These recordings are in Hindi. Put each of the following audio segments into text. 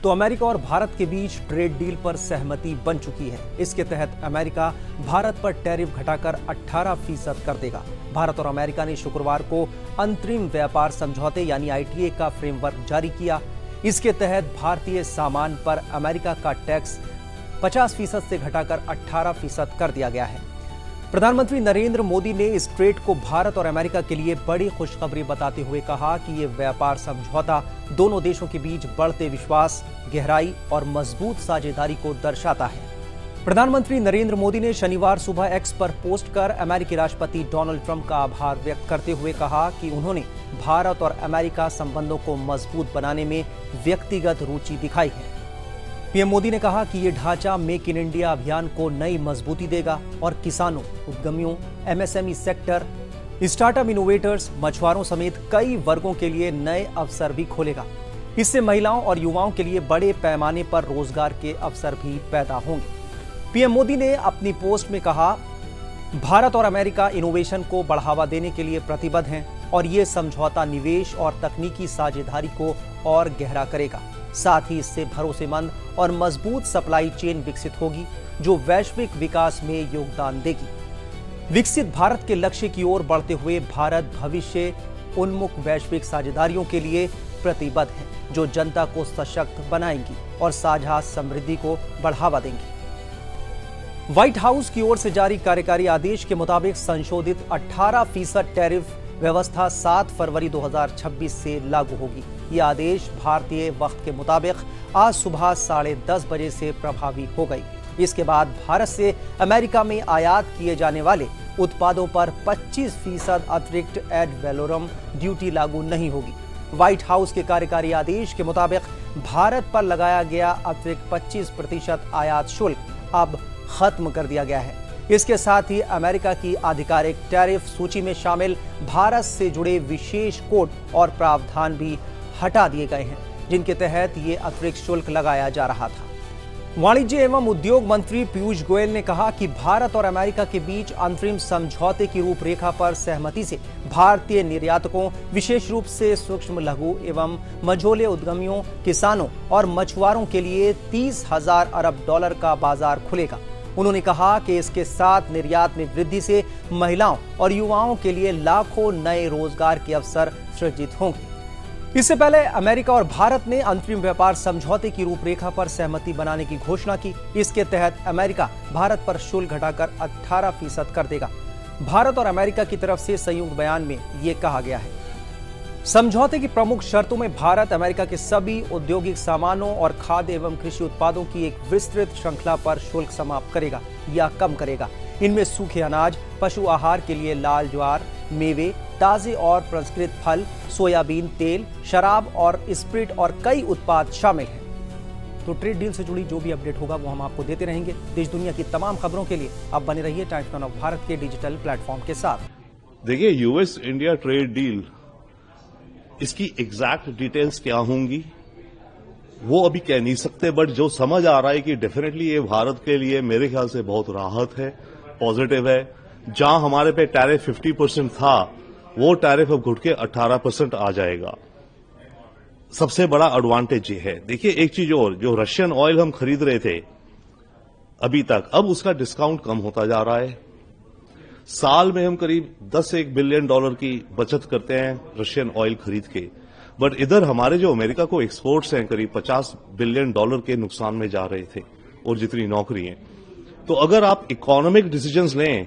तो अमेरिका और भारत के बीच ट्रेड डील पर सहमति बन चुकी है। इसके तहत अमेरिका भारत पर टैरिफ घटाकर 18% कर देगा। भारत और अमेरिका ने शुक्रवार को अंतरिम व्यापार समझौते यानी आईटीए का फ्रेमवर्क जारी किया। इसके तहत भारतीय सामान पर अमेरिका का टैक्स 50% से घटाकर 18% कर दिया गया है। प्रधानमंत्री नरेंद्र मोदी ने इस ट्रेड को भारत और अमेरिका के लिए बड़ी खुशखबरी बताते हुए कहा कि ये व्यापार समझौता दोनों देशों के बीच बढ़ते विश्वास, गहराई और मजबूत साझेदारी को दर्शाता है। प्रधानमंत्री नरेंद्र मोदी ने शनिवार सुबह एक्स पर पोस्ट कर अमेरिकी राष्ट्रपति डोनाल्ड ट्रंप का आभार व्यक्त करते हुए कहा कि उन्होंने भारत और अमेरिका संबंधों को मजबूत बनाने में व्यक्तिगत रुचि दिखाई है। पीएम मोदी ने कहा कि ये ढांचा मेक इन इंडिया अभियान को नई मजबूती देगा और किसानों, उद्यमियों, एमएसएमई सेक्टर, स्टार्टअप इनोवेटर्स, मछुआरों समेत कई वर्गों के लिए नए अवसर भी खोलेगा। इससे महिलाओं और युवाओं के लिए बड़े पैमाने पर रोजगार के अवसर भी पैदा होंगे। पीएम मोदी ने अपनी पोस्ट में कहा, भारत और अमेरिका इनोवेशन को बढ़ावा देने के लिए प्रतिबद्ध हैं और ये समझौता निवेश और तकनीकी साझेदारी को और गहरा करेगा। साथ ही इससे भरोसेमंद और मजबूत सप्लाई चेन विकसित होगी जो वैश्विक विकास में योगदान देगी। विकसित भारत के लक्ष्य की ओर बढ़ते हुए भारत भविष्य उन्मुख वैश्विक साझेदारियों के लिए प्रतिबद्ध है जो जनता को सशक्त बनाएंगी और साझा समृद्धि को बढ़ावा देंगी। व्हाइट हाउस की ओर से जारी कार्यकारी आदेश के मुताबिक संशोधित 18% टैरिफ व्यवस्था 7 फरवरी 2026 से लागू होगी। यह आदेश भारतीय वक्त के मुताबिक आज सुबह 10:30 बजे से प्रभावी हो गई। इसके बाद भारत से अमेरिका में आयात किए जाने वाले उत्पादों पर 25% अतिरिक्त एड वैलोरम ड्यूटी लागू नहीं होगी। व्हाइट हाउस के कार्यकारी आदेश के मुताबिक भारत पर लगाया गया अतिरिक्त 25% आयात शुल्क अब खत्म कर दिया गया है। इसके साथ ही अमेरिका की आधिकारिक टैरिफ सूची में शामिल भारत से जुड़े विशेष कोड और प्रावधान भी हटा दिए गए हैं जिनके तहत ये अतिरिक्त शुल्क लगाया जा रहा था। वाणिज्य एवं उद्योग मंत्री पीयूष गोयल ने कहा कि भारत और अमेरिका के बीच अंतरिम समझौते की रूपरेखा पर सहमति से भारतीय निर्यातकों, विशेष रूप से सूक्ष्म लघु एवं मझोले उद्यमियों, किसानों और मछुआरों के लिए 30,000 अरब डॉलर का बाजार खुलेगा। उन्होंने कहा कि इसके साथ निर्यात में वृद्धि से महिलाओं और युवाओं के लिए लाखों नए रोजगार के अवसर सृजित होंगे। इससे पहले अमेरिका और भारत ने अंतरिम व्यापार समझौते की रूपरेखा पर सहमति बनाने की घोषणा की। इसके तहत अमेरिका भारत पर शुल्क घटाकर 18% कर देगा। भारत और अमेरिका की तरफ से संयुक्त बयान में यह कहा गया है, समझौते की प्रमुख शर्तों में भारत अमेरिका के सभी औद्योगिक सामानों और खाद्य एवं कृषि उत्पादों की एक विस्तृत श्रृंखला पर शुल्क समाप्त करेगा या कम करेगा। इनमें सूखे अनाज, पशु आहार के लिए लाल ज्वार, मेवे, ताजे और प्रसंस्कृत फल, सोयाबीन तेल, शराब और स्प्रिट और कई उत्पाद शामिल हैं। तो ट्रेड डील से जुड़ी जो भी अपडेट होगा वो हम आपको देते रहेंगे। देश दुनिया की तमाम खबरों के लिए आप बने रहिए टाइम्स ऑफ भारत के डिजिटल प्लेटफॉर्म के साथ। देखिए, यूएस इंडिया ट्रेड डील, इसकी एग्जैक्ट डिटेल्स क्या होंगी वो अभी कह नहीं सकते, बट जो समझ आ रहा है कि डेफिनेटली ये भारत के लिए मेरे ख्याल से बहुत राहत है, पॉजिटिव है। जहां हमारे पे टैरिफ 50% था वो टैरिफ अब घुट के 18% आ जाएगा। सबसे बड़ा एडवांटेज ये है। देखिए, एक चीज और, जो रशियन ऑयल हम खरीद रहे थे अभी तक, अब उसका डिस्काउंट कम होता जा रहा है। साल में हम करीब 10 से 1 बिलियन डॉलर की बचत करते हैं रशियन ऑयल खरीद के, बट इधर हमारे जो अमेरिका को एक्सपोर्ट्स हैं करीब 50 बिलियन डॉलर के नुकसान में जा रहे थे, और जितनी नौकरी हैं। तो अगर आप इकोनॉमिक डिसीजंस लें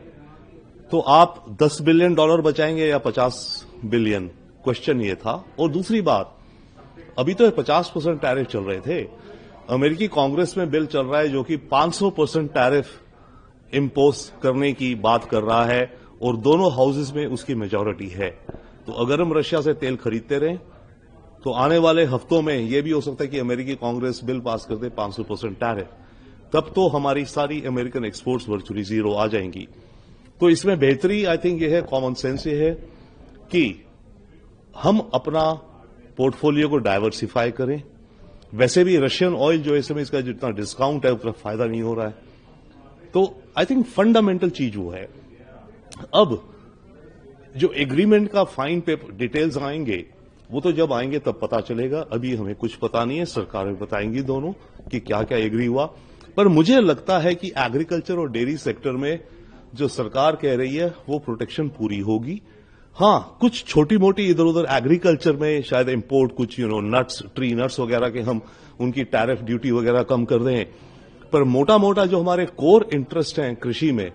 तो आप 10 बिलियन डॉलर बचाएंगे या 50 बिलियन, क्वेश्चन ये था। और दूसरी बात, अभी तो 50% टैरिफ चल रहे थे, अमेरिकी कांग्रेस में बिल चल रहा है जो कि 500% टैरिफ इम्पोज करने की बात कर रहा है, और दोनों हाउसेस में उसकी मेजॉरिटी है। तो अगर हम रशिया से तेल खरीदते रहें तो आने वाले हफ्तों में यह भी हो सकता है कि अमेरिकी कांग्रेस बिल पास कर दे 500% टैरिफ, तब तो हमारी सारी अमेरिकन एक्सपोर्ट्स वर्चुअली जीरो आ जाएंगी। तो इसमें बेहतरी आई थिंक ये है, कॉमन सेंस ये है कि हम अपना पोर्टफोलियो को डाइवर्सिफाई करें। वैसे भी रशियन ऑयल जो इस समय इसका जितना डिस्काउंट है उतना फायदा नहीं हो रहा है। तो आई थिंक फंडामेंटल चीज वो है। अब जो एग्रीमेंट का फाइन पेपर डिटेल्स आएंगे वो तो जब आएंगे तब पता चलेगा। अभी हमें कुछ पता नहीं है, सरकारें बताएंगी दोनों कि क्या क्या एग्री हुआ। पर मुझे लगता है कि एग्रीकल्चर और डेयरी सेक्टर में जो सरकार कह रही है वो प्रोटेक्शन पूरी होगी। हाँ, कुछ छोटी मोटी इधर उधर एग्रीकल्चर में शायद इंपोर्ट कुछ नट्स, ट्री नट्स वगैरह के हम उनकी टैरिफ ड्यूटी वगैरह कम कर दें, पर मोटा मोटा जो हमारे कोर इंटरेस्ट हैं कृषि में,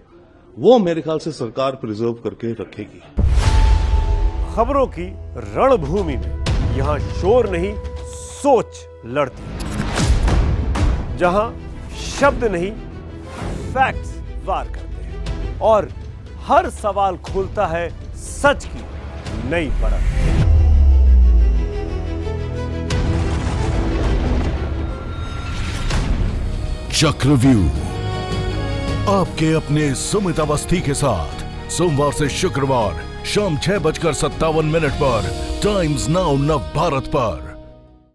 वो मेरे ख्याल से सरकार प्रिजर्व करके रखेगी। खबरों की रणभूमि में यहां शोर नहीं, सोच लड़ती है, जहां शब्द नहीं, फैक्ट्स वार करते हैं और हर सवाल खोलता है सच की नई परत। चक्रव्यूह आपके अपने सुमित अवस्थी के साथ सोमवार से शुक्रवार शाम 6:57 पर टाइम्स नाउ नव भारत पर।